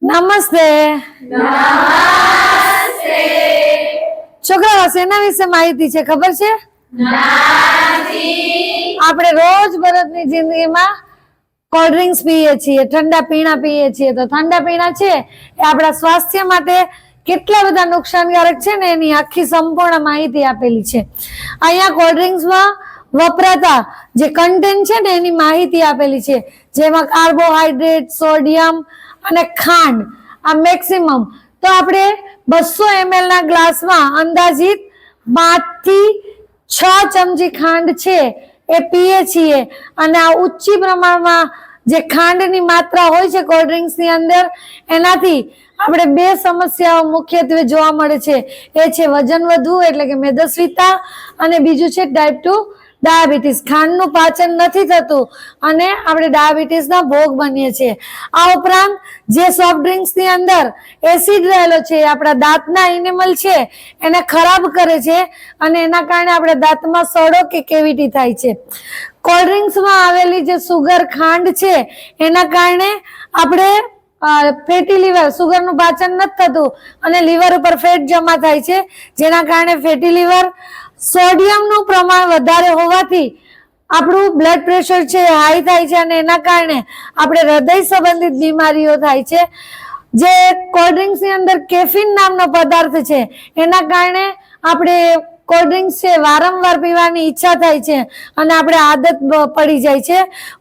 નમસ્તે. નમસ્તે. છોકરાઓ શેના વિશે માહિતી છે ખબર છે? નાજી. આપણે રોજ બરોજની જિંદગીમાં કોલ્ડ ડ્રિંક્સ પીએ છીએ, ઠંડા પીણા પીએ છીએ. તો ઠંડા પીણા છે એ આપણા સ્વાસ્થ્ય માટે કેટલા બધા નુકસાનકારક છે ને એની આખી સંપૂર્ણ માહિતી આપેલી છે. અહીંયા કોલ્ડ ડ્રિંક્સમાં વપરાતા જે કન્ટેન્ટ છે ને એની માહિતી આપેલી છે, જેમાં કાર્બોહાઈડ્રેટ, સોડિયમ અને ખાંડ આ મેક્સિમમ. તો આપણે 200 ml ના ગ્લાસમાં અંદાજિત 5 થી 6 ચમચી ખાંડ છે એ પીએ છીએ. અને આ ઊંચી પ્રમાણમાં જે ખાંડની માત્રા હોય છે કોલ્ડ ડ્રિંક્સની અંદર, એનાથી આપણે 2 સમસ્યાઓ મુખ્યત્વે જોવા મળે છે. એ છે વજન વધવું એટલે કે મેદસ્વીતા, અને બીજું છે ટાઈપ 2 ડાયાબિટીસ. ખાંડનું પાચન નથી થતું અને આપણે ડાયાબિટીસના ભોગ બનીએ છીએ. આ ઉપરાંત જે સોફ્ટ ડ્રિંક્સની અંદર એસિડ રહેલો છે એ આપણા દાંતના ઇનેમલ છે એને ખરાબ કરે છે અને એના કારણે આપણે દાંતમાં સડો કે કેવિટી થાય છે. કોલ્ડ ડ્રિંક્સમાં આવેલી જે સુગર ખાંડ છે એના કારણે આપણે ફેટી લીવર, સુગરનું પાચન નથી થતું અને લીવર ઉપર ફેટ જમા થાય છે, જેના કારણે ફેટી લીવર. સોડિયમનું પ્રમાણ વધારે હોવાથી આપણું બ્લડ પ્રેશર છે હાઈ થાય છે અને એના કારણે આપણે હૃદય સંબંધિત બીમારીઓ થાય છે. જે કોલ્ડ ડ્રિંક્સની અંદર કેફીન નામનો પદાર્થ છે એના કારણે આપણે કોલ્ડ ડ્રિંક્સ છે વારંવાર પીવાની ઈચ્છા થાય છે અને આપણે આદત પડી જાય છે.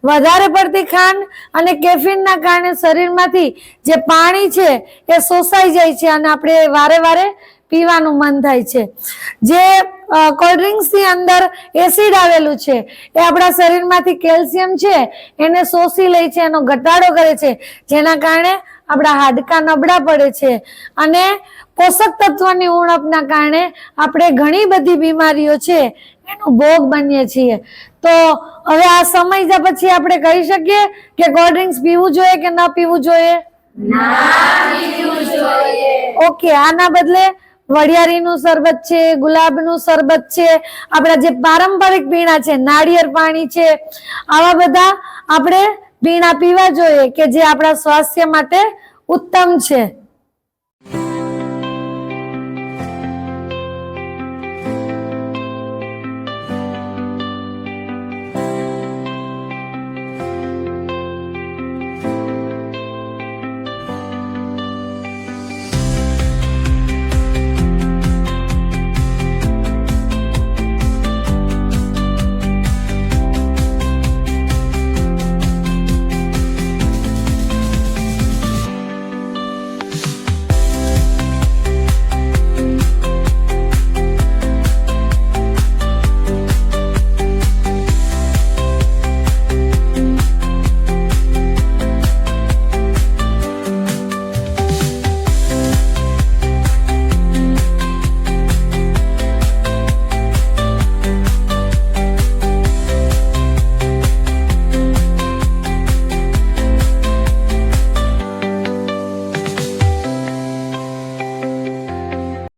વધારે પડતી ખાંડ અને કેફીનના કારણે શરીરમાંથી જે પાણી છે એ શોષાઈ જાય છે અને આપણે વારે વારે પીવાનું મન થાય છે. જે કોલ્ડ ડ્રિંક્સની અંદર એસિડ આવેલું છે એ આપણા શરીરમાંથી કેલ્શિયમ છે એને શોષી લે છે, એનો ઘટાડો કરે છે, જેના કારણે આપણા હાડકાં નબળા પડે છે અને પોષક તત્વની ઉણપના કારણે આપણે ઘણી બધી બીમારીઓ છે એનો ભોગ બનીએ છીએ. તો હવે આ સમજ્યા પછી આપણે કહી શકીએ કે કોલ્ડ ડ્રિંક્સ પીવું જોઈએ કે ન પીવું જોઈએ? ના પીવું જોઈએ. ઓકે, આના બદલે વરિયાળીનું શરબત છે, ગુલાબનું શરબત છે, આપણા જે પારંપરિક પીણા છે, નાળિયેર પાણી છે, આવા બધા આપણે પીણા પીવા જોઈએ કે જે આપણા સ્વાસ્થ્ય માટે ઉત્તમ છે.